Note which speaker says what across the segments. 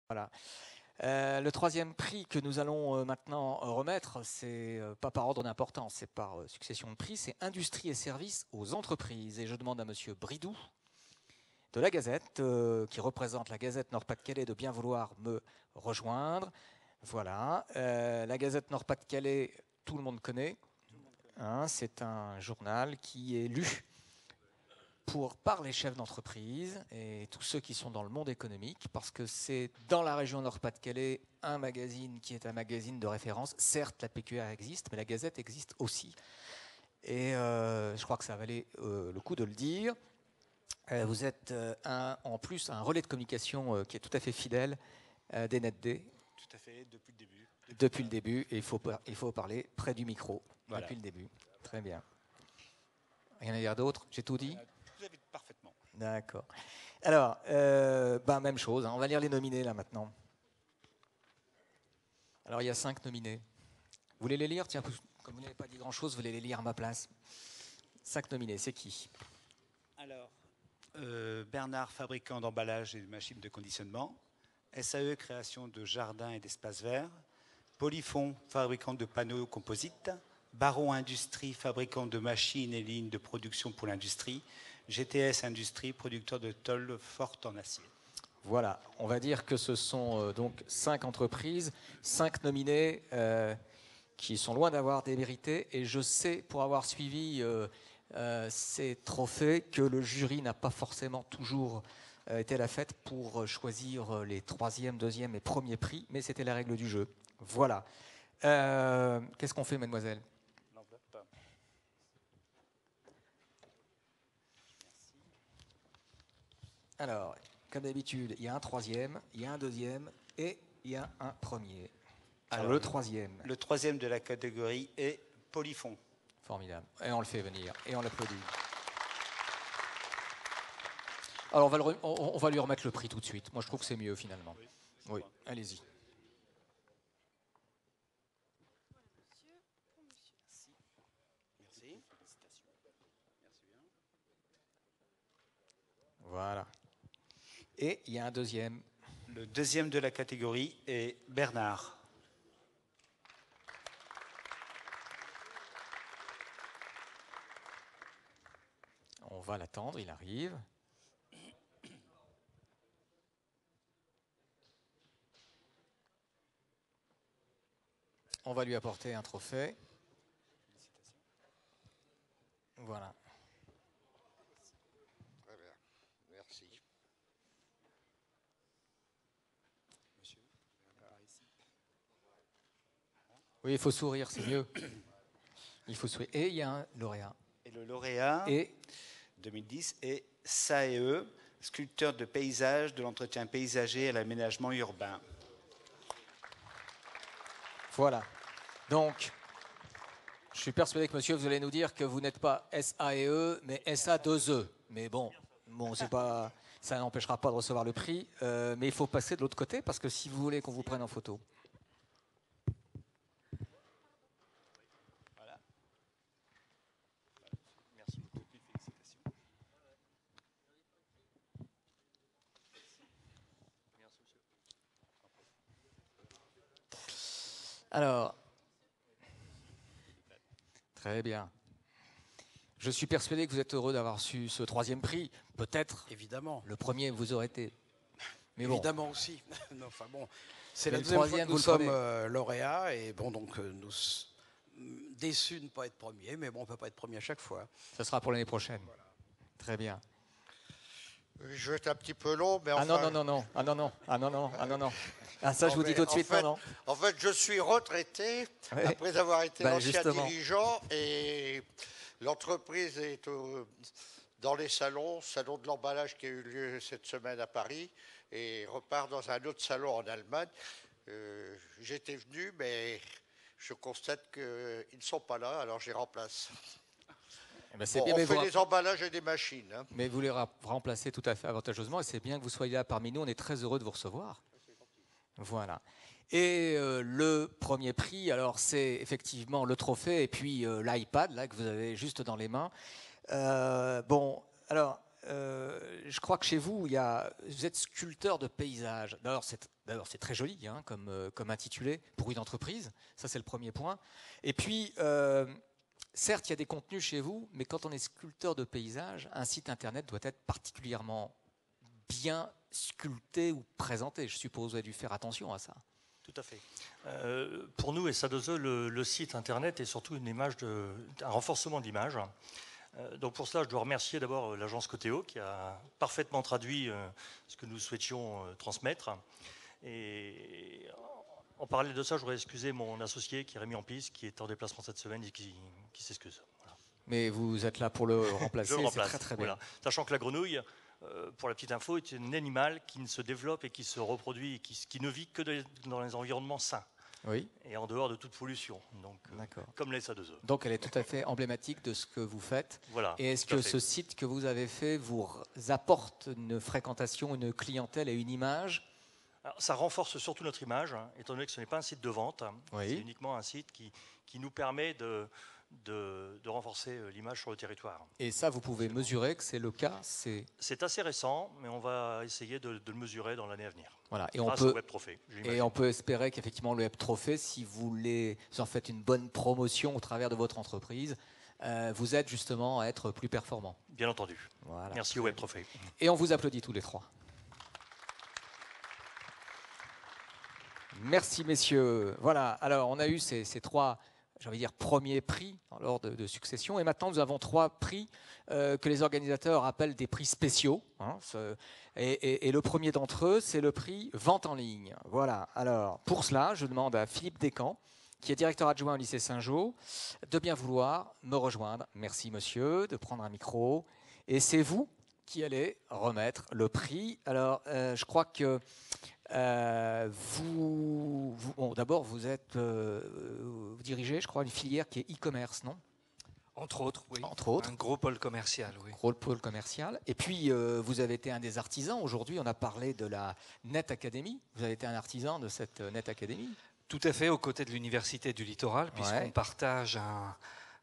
Speaker 1: Voilà. Le troisième prix que nous allons maintenant remettre, c'est pas par ordre d'importance, c'est par succession de prix, c'est Industrie et services aux entreprises. Et je demande à Monsieur Bridou de la Gazette, qui représente la Gazette Nord-Pas-de-Calais, de bien vouloir me rejoindre. Voilà. La Gazette Nord-Pas-de-Calais, tout le monde connaît. Hein, c'est un journal qui est lu par les chefs d'entreprise et tous ceux qui sont dans le monde économique, parce que c'est dans la région Nord-Pas-de-Calais un magazine qui est un magazine de référence. Certes, la PQR existe, mais la Gazette existe aussi. Et je crois que ça valait le coup de le dire. Vous êtes en plus un relais de communication qui est tout à fait fidèle des NetD.
Speaker 2: Tout à fait, depuis le début.
Speaker 1: Depuis le début, et il faut parler près du micro, voilà. Depuis le début. Très bien. Rien à dire d'autre? J'ai tout dit?
Speaker 2: Vous avez parfaitement.
Speaker 1: D'accord. Alors, même chose, hein, on va lire les nominés là maintenant. Alors, il y a 5 nominés. Vous voulez les lire? Tiens, comme vous n'avez pas dit grand-chose, vous voulez les lire à ma place. 5 nominés, c'est qui?
Speaker 2: Alors, Bernard, fabricant d'emballage et de machines de conditionnement. SAE, création de jardins et d'espaces verts. Polyfond, fabricant de panneaux composites. Baron Industrie, fabricant de machines et lignes de production pour l'industrie. GTS Industrie, producteur de tôles fortes en acier.
Speaker 1: Voilà, on va dire que ce sont donc 5 entreprises, 5 nominés qui sont loin d'avoir démérité. Et je sais, pour avoir suivi ces trophées, que le jury n'a pas forcément toujours été à la fête pour choisir les 3e, 2e et 1er prix, mais c'était la règle du jeu. Voilà. Qu'est-ce qu'on fait, mademoiselle?
Speaker 2: L'enveloppe.
Speaker 1: Alors, comme d'habitude, il y a un 3e, il y a un 2e et il y a un 1er. Alors, le 3e.
Speaker 2: Le 3e de la catégorie est Polyfond.
Speaker 1: Formidable. Et on le fait venir et on l'applaudit. Alors, on va lui remettre le prix tout de suite. Moi, je trouve que c'est mieux finalement. Oui, allez-y.
Speaker 2: Merci.
Speaker 1: Voilà. Et il y a un 2e.
Speaker 2: Le 2e de la catégorie est Bernard.
Speaker 1: On va l'attendre, il arrive. On va lui apporter un trophée. Voilà.
Speaker 3: Très bien, merci.
Speaker 2: Monsieur, ici.
Speaker 1: Oui, il faut sourire, c'est mieux. Il faut sourire. Et il y a un lauréat.
Speaker 2: Et le lauréat 2010 est SAE, sculpteur de paysage, de l'entretien paysager et l'aménagement urbain.
Speaker 1: Voilà. Donc, je suis persuadé que monsieur, vous allez nous dire que vous n'êtes pas SAE, mais SA2E. Mais bon, c'est pas, ça n'empêchera pas de recevoir le prix. Mais il faut passer de l'autre côté, parce que si vous voulez qu'on vous prenne en photo.
Speaker 2: Voilà. Merci beaucoup. Félicitations. Merci, monsieur.
Speaker 1: Alors, très bien. Je suis persuadé que vous êtes heureux d'avoir su ce 3e prix. Peut-être.
Speaker 4: Évidemment.
Speaker 1: Le 1er vous aurait été. Mais
Speaker 4: évidemment
Speaker 1: bon.
Speaker 4: aussi. Non, enfin bon, c'est
Speaker 1: mais
Speaker 4: la 2e fois que nous sommes
Speaker 1: prenez.
Speaker 4: lauréats et bon donc nous déçus de ne pas être premiers, mais bon on peut pas être premier à chaque fois.
Speaker 1: Ce sera pour l'année prochaine. Voilà. Très bien.
Speaker 3: Je vais être un petit peu long, mais
Speaker 1: enfin...
Speaker 3: Ah
Speaker 1: non. Ah ça, je vous dis tout de suite, non.
Speaker 3: En fait, je suis retraité après avoir été ancien dirigeant et l'entreprise est dans les salons de l'emballage qui a eu lieu cette semaine à Paris et repart dans un autre salon en Allemagne. J'étais venu, mais je constate qu'ils ne sont pas là, alors j'y remplace. On fait des emballages et des machines. Hein.
Speaker 1: Mais vous les remplacez tout à fait avantageusement et c'est bien que vous soyez là parmi nous. On est très heureux de vous recevoir. Voilà. Et le 1er prix, alors c'est effectivement le trophée et puis l'iPad là que vous avez juste dans les mains. Je crois que chez vous, vous êtes sculpteur de paysage. d'abord, c'est très joli hein, comme intitulé pour une entreprise. Ça, c'est le premier point. Et puis, certes, il y a des contenus chez vous, mais quand on est sculpteur de paysage, un site internet doit être particulièrement bien sculpté ou présenté. Je suppose que vous avez dû faire attention à ça.
Speaker 5: Tout à fait. Pour nous, SA2E, le site internet est surtout un renforcement de l'image. Donc pour cela, je dois remercier d'abord l'agence Coteo qui a parfaitement traduit ce que nous souhaitions transmettre. Et en parallèle de ça, je voudrais excuser mon associé qui est Rémi Ampis, qui est en déplacement cette semaine et qui s'excuse. Voilà.
Speaker 1: Mais vous êtes là pour le remplacer,
Speaker 5: je le remplace,
Speaker 1: c'est très très bien.
Speaker 5: Voilà. Sachant que la grenouille, pour la petite info, est un animal qui ne se développe et qui se reproduit, et qui ne vit que dans les environnements sains.
Speaker 1: Oui.
Speaker 5: Et en dehors de toute pollution, donc, comme les SA2E.
Speaker 1: Donc elle est tout à fait emblématique de ce que vous faites.
Speaker 5: Voilà,
Speaker 1: et est-ce que ce site que vous avez fait vous apporte une fréquentation, une clientèle et une image?
Speaker 5: Alors, ça renforce surtout notre image, hein, étant donné que ce n'est pas un site de vente, hein,
Speaker 1: oui.
Speaker 5: C'est uniquement un site qui nous permet de renforcer l'image sur le territoire.
Speaker 1: Et ça, vous pouvez mesurer que c'est le cas?
Speaker 5: C'est assez récent, mais on va essayer de le mesurer dans l'année à venir.
Speaker 1: Voilà. Et
Speaker 5: grâce au Web Trophée.
Speaker 1: Et on peut espérer qu'effectivement le Web Trophée, si vous en faites une bonne promotion au travers de votre entreprise, vous aide justement à être plus performant.
Speaker 5: Bien entendu.
Speaker 1: Voilà.
Speaker 5: Merci au Web Trophée.
Speaker 1: Et on vous applaudit tous les trois. Merci messieurs. Voilà, alors on a eu ces trois, j'ai envie de dire, premiers prix dans l'ordre de succession. Et maintenant, nous avons 3 prix que les organisateurs appellent des prix spéciaux. Hein, et le premier d'entre eux, c'est le prix Vente en ligne. Voilà, alors pour cela, je demande à Philippe Descamps, qui est directeur adjoint au lycée Saint-Jean, de bien vouloir me rejoindre. Merci monsieur, de prendre un micro. Et c'est vous qui allez remettre le prix. Alors, je crois que d'abord, vous dirigez, je crois, une filière qui est e-commerce, non?
Speaker 6: Entre autres, oui.
Speaker 1: Entre autres.
Speaker 6: Un gros pôle commercial, oui.
Speaker 1: Gros pôle commercial. Et puis, vous avez été un des artisans. Aujourd'hui, on a parlé de la Net Academy. Vous avez été un artisan de cette Net Academy.
Speaker 6: Tout à fait, aux côtés de l'Université du Littoral, puisqu'on partage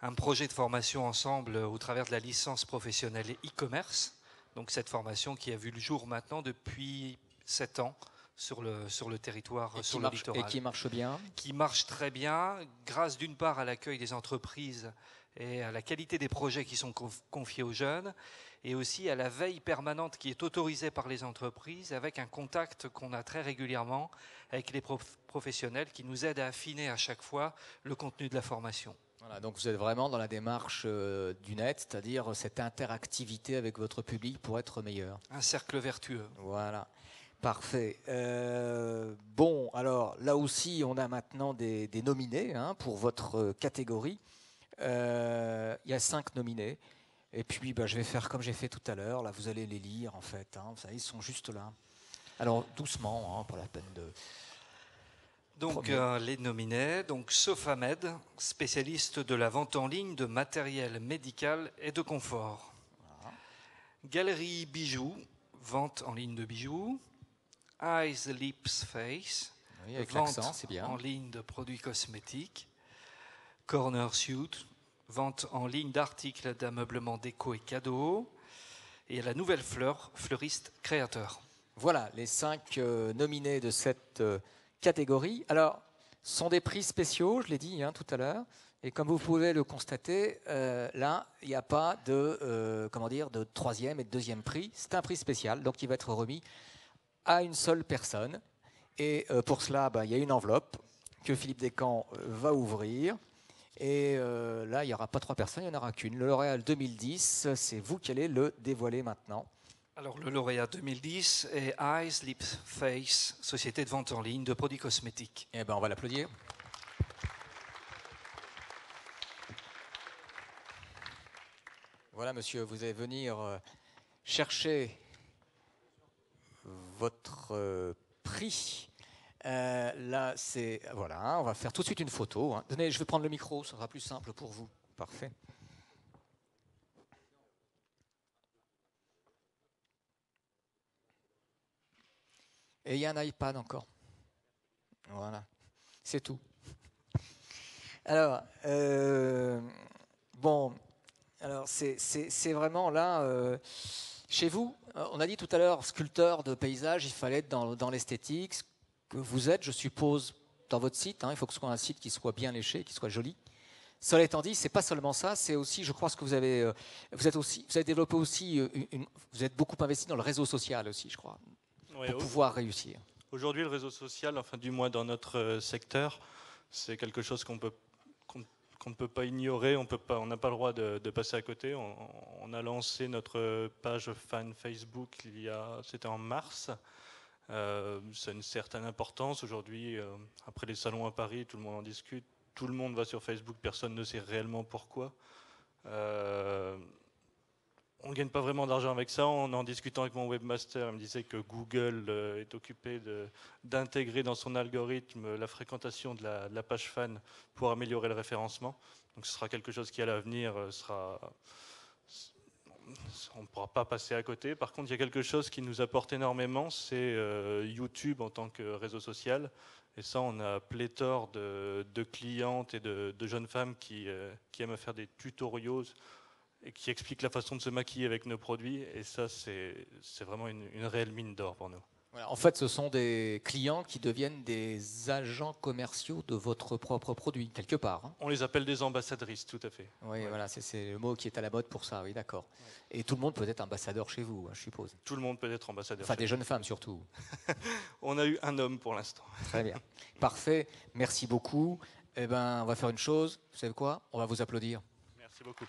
Speaker 6: un projet de formation ensemble au travers de la licence professionnelle e-commerce. Donc, cette formation qui a vu le jour maintenant depuis 7 ans. Sur le territoire, sur le littoral.
Speaker 1: Et qui marche bien?
Speaker 6: Qui marche très bien, grâce d'une part à l'accueil des entreprises et à la qualité des projets qui sont confiés aux jeunes, et aussi à la veille permanente qui est autorisée par les entreprises, avec un contact qu'on a très régulièrement avec les professionnels qui nous aident à affiner à chaque fois le contenu de la formation.
Speaker 1: Voilà, donc vous êtes vraiment dans la démarche du net, c'est-à-dire cette interactivité avec votre public pour être meilleur.
Speaker 6: Un cercle vertueux.
Speaker 1: Voilà. Parfait. Bon, alors là aussi, on a maintenant des nominés hein, pour votre catégorie. Il y a 5 nominés. Et puis, je vais faire comme j'ai fait tout à l'heure. Là, vous allez les lire, en fait. Hein. Vous savez, ils sont juste là. Alors, doucement, hein, pas la peine de...
Speaker 6: Donc, les nominés. Donc, Sofamed, spécialiste de la vente en ligne de matériel médical et de confort. Voilà. Galerie Bijoux, vente en ligne de bijoux. Eyes, Lips, Face,
Speaker 1: oui, avec
Speaker 6: vente
Speaker 1: c'est bien.
Speaker 6: En ligne de produits cosmétiques. Corner Suit, vente en ligne d'articles d'ameublement déco et cadeaux. Et la Nouvelle Fleur, fleuriste créateur.
Speaker 1: Voilà les 5 nominés de cette catégorie. Alors, ce sont des prix spéciaux, je l'ai dit hein, tout à l'heure. Et comme vous pouvez le constater, là, il n'y a pas de 3e et de 2e prix. C'est un prix spécial, donc il va être remis à une seule personne. Et pour cela, il y a une enveloppe que Philippe Descamps va ouvrir. Et là, il n'y aura pas 3 personnes, il n'y en aura qu'une. Le lauréat 2010, c'est vous qui allez le dévoiler maintenant.
Speaker 6: Alors, le lauréat 2010 est Eyes, Lips, Face, société de vente en ligne de produits cosmétiques.
Speaker 1: Eh bien, on va l'applaudir. Voilà, monsieur, vous allez venir chercher votre prix. Là, c'est... Voilà, on va faire tout de suite une photo. Hein. Tenez, je vais prendre le micro, ça sera plus simple pour vous. Parfait. Et il y a un iPad encore. Voilà, c'est tout. Alors, bon, alors c'est vraiment là... Chez vous, on a dit tout à l'heure, sculpteur de paysage, il fallait être dans l'esthétique. que vous êtes, je suppose, dans votre site. Il faut que ce soit un site qui soit bien léché, qui soit joli. Cela étant dit, c'est pas seulement ça, c'est aussi, je crois, ce que vous avez développé aussi, vous êtes beaucoup investi dans le réseau social aussi, je crois, pour pouvoir réussir.
Speaker 7: Aujourd'hui, le réseau social, enfin du moins dans notre secteur, c'est quelque chose qu'on ne peut pas ignorer, on n'a pas le droit de passer à côté. On a lancé notre page fan Facebook c'était en mars. C'est une certaine importance. Aujourd'hui, après les salons à Paris, tout le monde en discute. Tout le monde va sur Facebook, personne ne sait réellement pourquoi. On ne gagne pas vraiment d'argent avec ça. En discutant avec mon webmaster, il me disait que Google est occupé d'intégrer dans son algorithme la fréquentation de la page fan pour améliorer le référencement. Donc ce sera quelque chose qui à l'avenir on ne pourra pas passer à côté. Par contre, il y a quelque chose qui nous apporte énormément, c'est YouTube en tant que réseau social. Et ça, on a pléthore de clientes et de jeunes femmes qui aiment faire des tutoriaux et qui expliquent la façon de se maquiller avec nos produits. Et ça, c'est vraiment une réelle mine d'or pour nous.
Speaker 1: Voilà, en fait, ce sont des clients qui deviennent des agents commerciaux de votre propre produit, quelque part.
Speaker 7: On les appelle des ambassadrices, tout à fait.
Speaker 1: Oui, ouais. Voilà, c'est le mot qui est à la mode pour ça, oui, d'accord. Ouais. Et tout le monde peut être ambassadeur chez vous, je suppose.
Speaker 7: Tout le monde peut être ambassadeur.
Speaker 1: Enfin, des jeunes femmes surtout.
Speaker 7: On a eu un homme pour l'instant.
Speaker 1: Très bien. Parfait. Merci beaucoup. Eh ben, on va faire une chose. Vous savez quoi ? On va vous applaudir.
Speaker 7: Merci beaucoup.